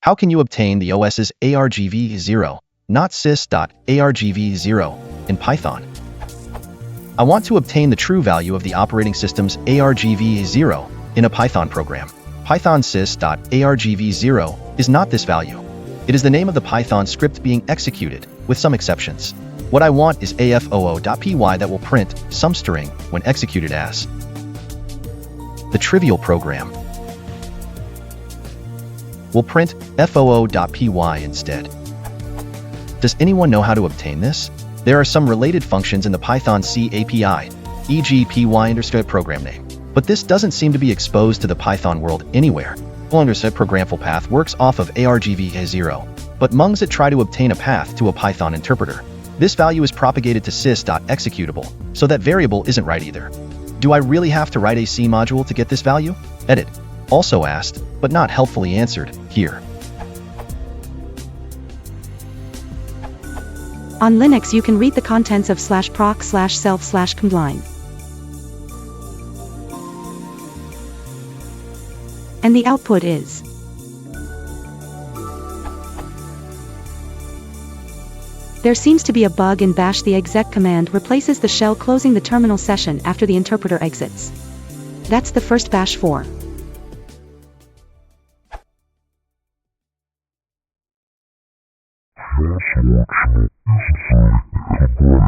How can you obtain the OS's Argv0, not Sys.Argv0, in Python? I want to obtain the true value of the operating system's Argv0 in a Python program. Python Sys.Argv0 is not this value. It is the name of the Python script being executed, with some exceptions. What I want is afoo.py that will print some string when executed as the trivial program will print foo.py instead. Does anyone know how to obtain this? There are some related functions in the Python C API, e.g. py_program name, but this doesn't seem to be exposed to the Python world anywhere. Programful path works off of Argv0, but Mungsit try to obtain a path to a Python interpreter. This value is propagated to sys.executable, so that variable isn't right either. Do I really have to write a C module to get this value? Edit. Also asked, but not helpfully answered, here. On Linux you can read the contents of /proc/self/combine. And the output is there seems to be a bug in bash. The exec command replaces the shell closing the terminal session after the interpreter exits. That's the first bash for Sys.Argv isn't free,